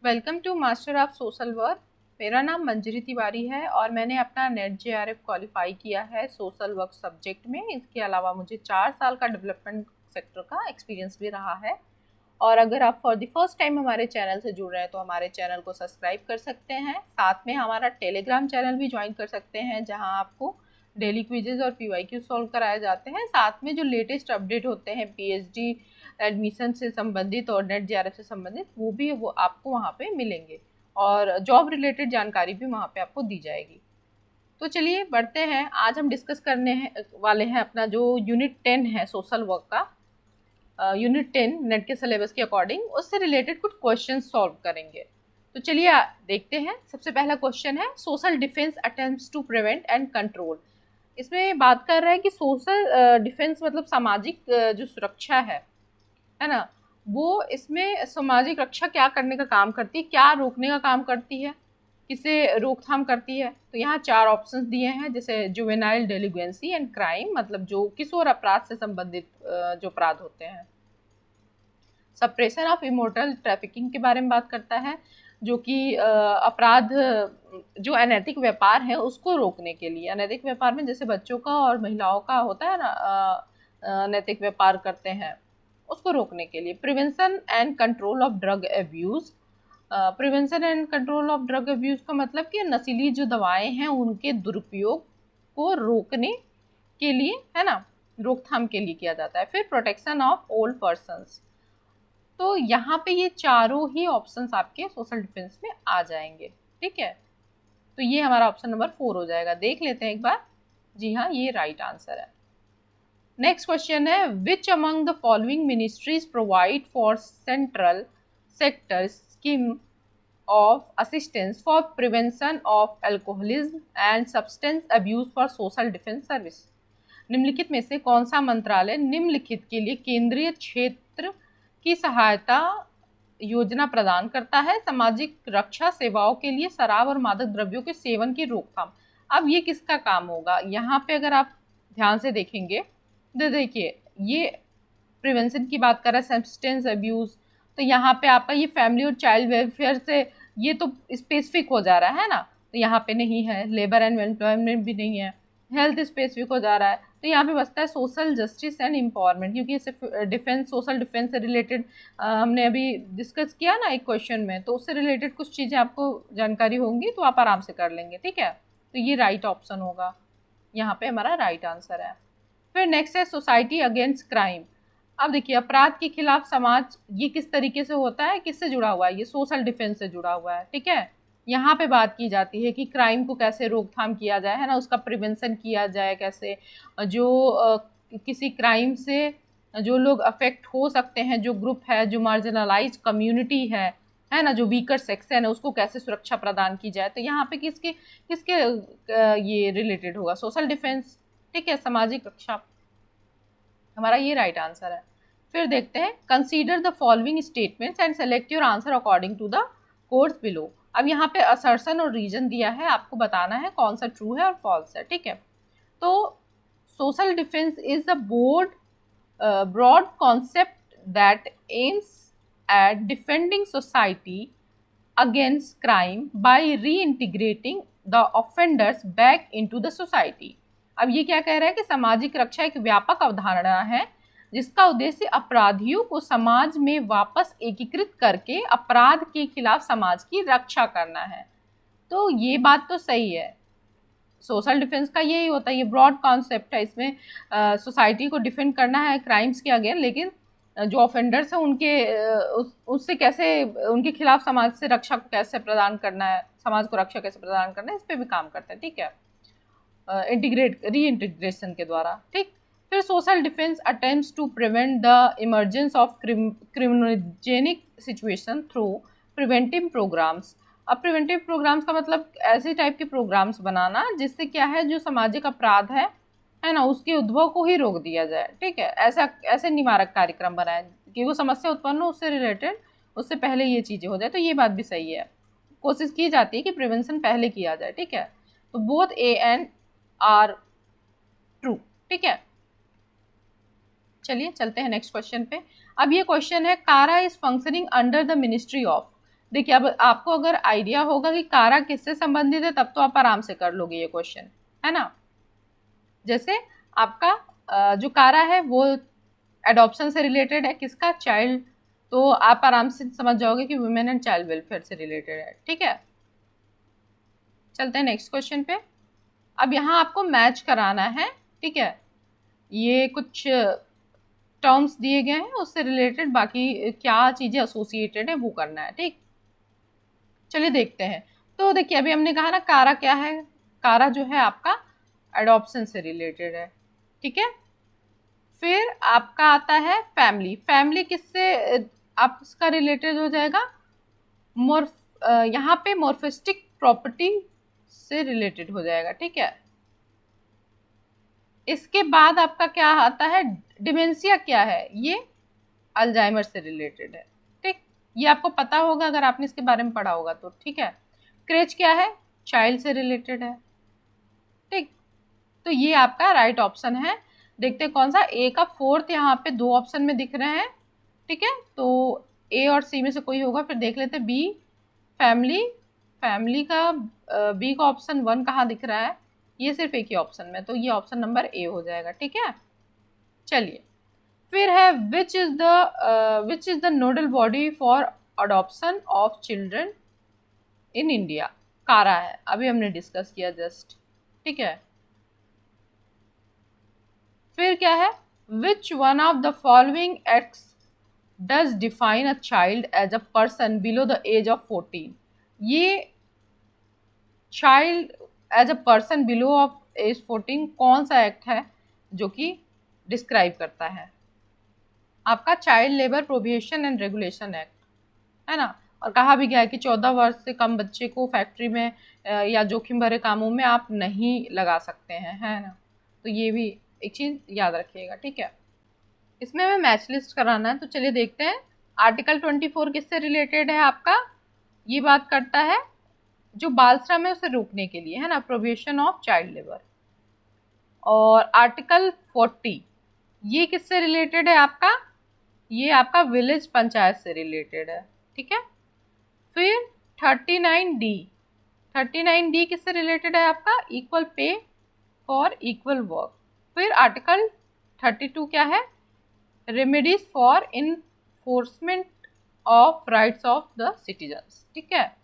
Welcome to master of social work. मेरा नाम मंजरी तिवारी है और मैंने अपना नेट जेआरएफ क्वालिफाई किया है सोशल वर्क सब्जेक्ट में। इसके अलावा मुझे 4 साल का डेवलपमेंट सेक्टर का एक्सपीरियंस भी रहा है। और अगर आप फॉर द फर्स्ट टाइम हमारे चैनल से जुड़ रहे हैं तो हमारे चैनल को सब्सक्राइब कर सकते हैं। साथ में हमारा टेलीग्राम चैनल भी ज्वाइन कर सकते हैं जहां आपको डेली क्विजेज और पीवाईक्यू सॉल्व कराए जाते हैं। साथ में जो लेटेस्ट अपडेट होते हैं पीएचडी एडमिशन से संबंधित और नेट जेआरएफ से संबंधित वो आपको वहाँ पे मिलेंगे और जॉब रिलेटेड जानकारी भी वहाँ पे आपको दी जाएगी। तो चलिए बढ़ते हैं। आज हम डिस्कस वाले हैं अपना जो यूनिट 10 है सोशल वर्क का। यूनिट 10 नेट के सिलेबस के अकॉर्डिंग उससे रिलेटेड कुछ क्वेश्चन सॉल्व करेंगे। तो चलिए देखते हैं। सबसे पहला क्वेश्चन है social defence attempts to prevent and control. इसमें बात कर रहा है कि सोशल डिफेंस मतलब सामाजिक जो सुरक्षा है ना, वो इसमें सामाजिक रक्षा क्या करने का काम करती है, क्या रोकने का काम करती है, किसे रोकथाम करती है। तो यहाँ 4 ऑप्शंस दिए हैं, जैसे जुवेनाइल डेलिक्वेंसी एंड क्राइम मतलब जो किशोर अपराध से संबंधित जो अपराध होते हैं। सप्रेशन ऑफ इमोरल ट्रैफिकिंग के बारे में बात करता है, जो कि अपराध जो अनैतिक व्यापार है उसको रोकने के लिए। अनैतिक व्यापार में जैसे बच्चों का और महिलाओं का होता है ना, अनैतिक व्यापार करते हैं, उसको रोकने के लिए। Prevention and control of drug abuse. Prevention and control of drug abuse का मतलब कि नशीली जो दवाएं हैं उनके दुरुपयोग को रोकने के लिए, है ना, रोकथाम के लिए किया जाता है। फिर प्रोटेक्शन ऑफ ओल्ड पर्सन्स। तो यहाँ पे ये चारों ही ऑप्शंस आपके सोशल डिफेंस में आ जाएंगे। ठीक है, तो ये हमारा ऑप्शन नंबर 4 हो जाएगा। देख लेते हैं एक बार। जी हाँ, ये राइट आंसर है। नेक्स्ट क्वेश्चन है which among the following ministries provide for central sector scheme of assistance for prevention of alcoholism and substance abuse for social defence service. निम्नलिखित में से कौन सा मंत्रालय निम्नलिखित के लिए केंद्रीय क्षेत्र की सहायता योजना प्रदान करता है? सामाजिक रक्षा सेवाओं के लिए शराब और मादक द्रव्यों के सेवन की रोकथाम। अब ये किसका काम होगा? यहाँ पे अगर आप ध्यान से देखेंगे तो देखिए ये प्रिवेंशन की बात कर रहा है, सब्सटेंस अब्यूज, तो यहाँ पे आपका ये फैमिली और चाइल्ड वेलफेयर से ये तो स्पेसिफिक हो जा रहा है ना, तो यहाँ पे नहीं है। लेबर एंड एम्प्लॉयमेंट भी नहीं है। हेल्थ स्पेसिफिक हो जा रहा है, तो यहाँ पे बचता है सोशल जस्टिस एंड एम्पावरमेंट, क्योंकि इससे डिफेंस, सोशल डिफेंस से रिलेटेड हमने अभी डिस्कस किया ना एक क्वेश्चन में, तो उससे रिलेटेड कुछ चीज़ें आपको जानकारी होंगी तो आप आराम से कर लेंगे। ठीक है, तो ये राइट ऑप्शन होगा, यहाँ पे हमारा राइट आंसर है। फिर नेक्स्ट है सोसाइटी अगेंस्ट क्राइम। अब देखिए अपराध के खिलाफ समाज, ये किस तरीके से होता है, किससे जुड़ा हुआ है? ये सोशल डिफेंस से जुड़ा हुआ है। ठीक है, यहाँ पे बात की जाती है कि क्राइम को कैसे रोकथाम किया जाए, है ना, उसका प्रिवेंशन किया जाए कैसे। जो किसी क्राइम से जो लोग अफेक्ट हो सकते हैं, जो ग्रुप है, जो मार्जिनलाइज कम्युनिटी है ना, जो वीकर सेक्शन है, उसको कैसे सुरक्षा प्रदान की जाए। तो यहाँ पे किसके किसके ये रिलेटेड होगा? Social defence. ठीक है, सामाजिक रक्षा, हमारा ये राइट आंसर है। फिर देखते हैं consider the following statements and select your answer according to the codes below. अब यहाँ पे असर्शन और रीजन दिया है, आपको बताना है कौन सा ट्रू है और फॉल्स है। ठीक है, तो social defence is a broad concept that aims at defending society against crime by reintegrating the offenders back into the society। अब ये क्या कह रहा है कि सामाजिक रक्षा एक व्यापक अवधारणा है जिसका उद्देश्य अपराधियों को समाज में वापस एकीकृत करके अपराध के खिलाफ समाज की रक्षा करना है। तो ये बात तो सही है, सोशल डिफेंस का यही होता है, ये ब्रॉड कॉन्सेप्ट है। इसमें सोसाइटी को डिफेंड करना है क्राइम्स के अगेंस्ट, लेकिन जो ऑफेंडर्स हैं उनके उससे कैसे, उनके खिलाफ समाज से रक्षा को कैसे प्रदान करना है, समाज को रक्षा कैसे प्रदान करना है, इस पे भी काम करते हैं। ठीक है, रीइंटीग्रेशन के द्वारा। ठीक, फिर social defence attempts to prevent the emergence of criminogenic situation through preventive programmes. अब प्रिवेंटिव प्रोग्राम्स का मतलब ऐसे टाइप के प्रोग्राम्स बनाना जिससे क्या है, जो सामाजिक अपराध है ना, उसके उद्भव को ही रोक दिया जाए। ठीक है, ऐसे निवारक कार्यक्रम बनाए कि वो समस्या उत्पन्न हो उससे रिलेटेड, उससे पहले ये चीज़ें हो जाए। तो ये बात भी सही है, कोशिश की जाती है कि प्रिवेंशन पहले किया जाए। ठीक है, तो both A and R true. ठीक है, चलिए चलते हैं नेक्स्ट क्वेश्चन पे। अब ये क्वेश्चन है कारा is functioning under the ministry of. देखिए अब आपको अगर आइडिया होगा कि कारा किससे संबंधित है तब तो आप आराम से कर लोगे ये क्वेश्चन, है ना। जैसे आपका जो कारा है वो एडॉप्शन से रिलेटेड है, किसका, चाइल्ड, तो आप आराम से समझ जाओगे कि वुमेन एंड चाइल्ड वेलफेयर से रिलेटेड है, ठीक है। चलते हैं नेक्स्ट क्वेश्चन पे। अब यहाँ आपको मैच कराना है, ठीक है। ये कुछ टर्म्स दिए गए हैं उससे रिलेटेड बाकी क्या चीजें एसोसिएटेड है वो करना है, ठीक। चलिए देखते हैं। तो देखिए अभी हमने कहा ना कारा क्या है, कारा जो है आपका एडॉप्शन से रिलेटेड है, ठीक है। फिर आपका आता है फैमिली, फैमिली किससे आपका रिलेटेड हो जाएगा, मोर्फ यहाँ पे मोर्फिस्टिक प्रॉपर्टी से रिलेटेड हो जाएगा, ठीक है। इसके बाद आपका क्या आता है, डिमेंशिया क्या है, ये अल्जाइमर से रिलेटेड है, ठीक। ये आपको पता होगा अगर आपने इसके बारे में पढ़ा होगा तो, ठीक है। क्रेच क्या है, चाइल्ड से रिलेटेड है, ठीक। तो ये आपका राइट ऑप्शन है। देखते हैं कौन सा, ए का फोर्थ यहाँ पे दो ऑप्शन में दिख रहे हैं, ठीक है। तो ए और सी में से कोई होगा, फिर देख लेते हैं बी फैमिली, फैमिली का बी का ऑप्शन 1 कहाँ दिख रहा है, ये सिर्फ एक ही ऑप्शन में, तो ये ऑप्शन नंबर ए हो जाएगा, ठीक है। चलिए फिर है which is the nodal body for adoption of children in India, कारा है, अभी हमने डिस्कस किया जस्ट, ठीक है। फिर क्या है, which one of the following acts does define a child as a person below the age of 14, ये child as a person below of age 14 कौन सा एक्ट है जो कि डिस्क्राइब करता है, आपका child labour prohibition and regulation act, है ना। और कहा भी गया है कि 14 वर्ष से कम बच्चे को फैक्ट्री में या जोखिम भरे कामों में आप नहीं लगा सकते हैं, है ना। तो ये भी एक चीज याद रखिएगा, ठीक है। इसमें हमें मैच लिस्ट कराना है, तो चलिए देखते हैं। आर्टिकल 24 किससे रिलेटेड है आपका, ये बात करता है जो बाल श्रम है उसे रोकने के लिए, है ना, प्रोहिबिशन ऑफ चाइल्ड लेबर। और आर्टिकल 40 ये किससे रिलेटेड है आपका, ये आपका विलेज पंचायत से रिलेटेड है, ठीक है। फिर 39D, 39D किससे रिलेटेड है आपका, equal pay for equal work. फिर आर्टिकल 32 क्या है, remedies for enforcement of rights of the citizens, ठीक है।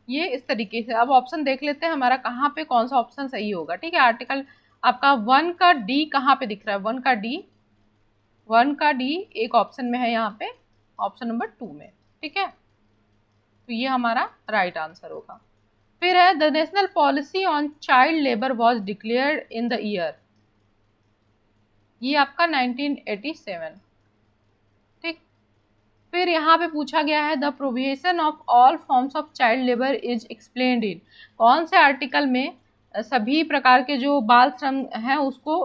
ये इस तरीके से, अब ऑप्शन देख लेते हैं हमारा कहाँ पे कौन सा ऑप्शन सही होगा, ठीक है। आर्टिकल आपका 1 का डी कहाँ पे दिख रहा है, 1 का डी, 1 का डी एक ऑप्शन में है यहाँ पे, ऑप्शन नंबर 2 में, ठीक है। तो ये हमारा राइट आंसर होगा। फिर है the national policy on child labour was declared in the year, ये आपका 1987, ठीक। फिर यहाँ पे पूछा गया है the prohibition of all forms of child labour is explained इन, कौन से आर्टिकल में सभी प्रकार के जो बाल श्रम है उसको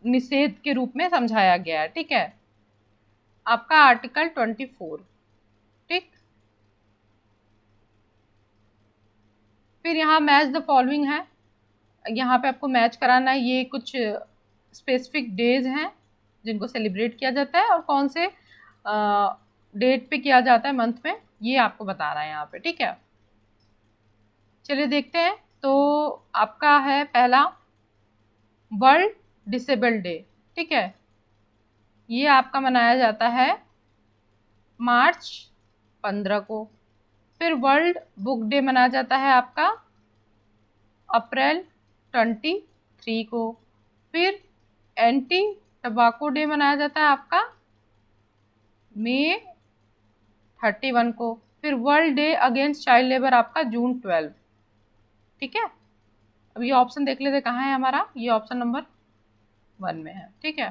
निषेध के रूप में समझाया गया है, ठीक है। आपका आर्टिकल 24, ठीक। फिर यहाँ मैच द फॉलोइंग है, यहाँ पे आपको मैच कराना है, ये कुछ स्पेसिफिक डेज हैं जिनको सेलिब्रेट किया जाता है और कौन से डेट पे किया जाता है, मंथ में, ये आपको बताना है यहाँ पे, ठीक है। चलिए देखते हैं। तो आपका है पहला वर्ल्ड डिसेबल डे, ठीक है, ये आपका मनाया जाता है मार्च 15 को। फिर वर्ल्ड बुक डे मनाया जाता है आपका अप्रैल 23 को। फिर एंटी टबाको डे मनाया जाता है आपका मई 31 को। फिर world day against child labour आपका जून 12, ठीक है। अब ये ऑप्शन देख लेते कहाँ है हमारा, ये ऑप्शन नंबर 1 में है, ठीक है।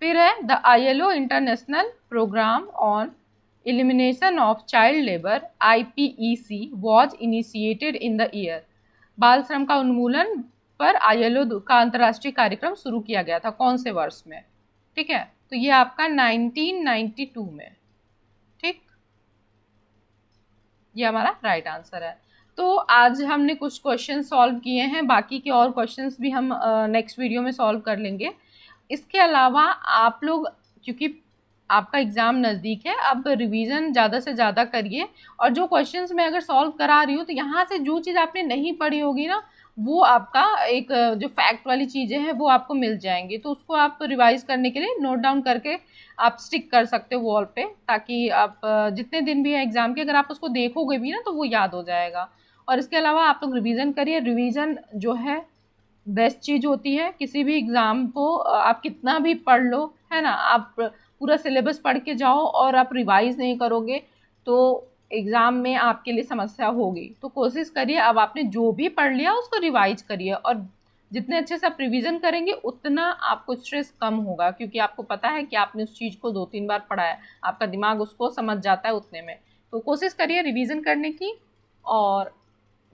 फिर है the ILO international programme on elimination of child labour IPEC was initiated in the year, बाल श्रम का उन्मूलन पर ILO का अंतर्राष्ट्रीय कार्यक्रम शुरू किया गया था कौन से वर्ष में, ठीक है। तो ये आपका 1992 में, ठीक। ये हमारा राइट आंसर है। तो आज हमने कुछ क्वेश्चन सॉल्व किए हैं, बाकी के और क्वेश्चंस भी हम नेक्स्ट वीडियो में सॉल्व कर लेंगे। इसके अलावा आप लोग, क्योंकि आपका एग्ज़ाम नज़दीक है, अब रिवीजन ज़्यादा से ज़्यादा करिए। और जो क्वेश्चंस मैं अगर सॉल्व करा रही हूँ तो यहाँ से जो चीज़ आपने नहीं पढ़ी होगी ना, वो आपका एक जो फैक्ट वाली चीज़ें हैं वो आपको मिल जाएंगी, तो उसको आप रिवाइज करने के लिए नोट डाउन करके आप स्टिक कर सकते हो वॉल पे, ताकि आप जितने दिन भी है एग्ज़ाम के, अगर आप उसको देखोगे भी ना तो वो याद हो जाएगा। और इसके अलावा आप लोग रिवीजन करिए। रिवीजन जो है बेस्ट चीज़ होती है किसी भी एग्ज़ाम को। आप कितना भी पढ़ लो, है ना, आप पूरा सिलेबस पढ़ के जाओ और आप रिवाइज नहीं करोगे तो एग्ज़ाम में आपके लिए समस्या होगी। तो कोशिश करिए, अब आपने जो भी पढ़ लिया उसको रिवाइज करिए, और जितने अच्छे से आप रिवीजन करेंगे उतना आपको स्ट्रेस कम होगा, क्योंकि आपको पता है कि आपने उस चीज़ को 2-3 बार पढ़ा है, आपका दिमाग उसको समझ जाता है उतने में। तो कोशिश करिए रिवीजन करने की। और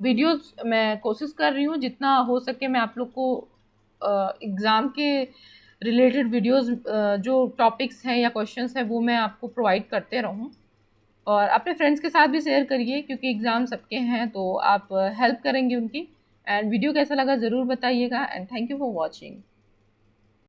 वीडियोस मैं कोशिश कर रही हूँ जितना हो सके मैं आप लोग को एग्ज़ाम के रिलेटेड वीडियोस, जो टॉपिक्स हैं या क्वेश्चंस हैं वो मैं आपको प्रोवाइड करते रहूँ। और अपने फ्रेंड्स के साथ भी शेयर करिए, क्योंकि एग्ज़ाम सबके हैं तो आप हेल्प करेंगे उनकी। एंड वीडियो कैसा लगा ज़रूर बताइएगा। And thank you for watching.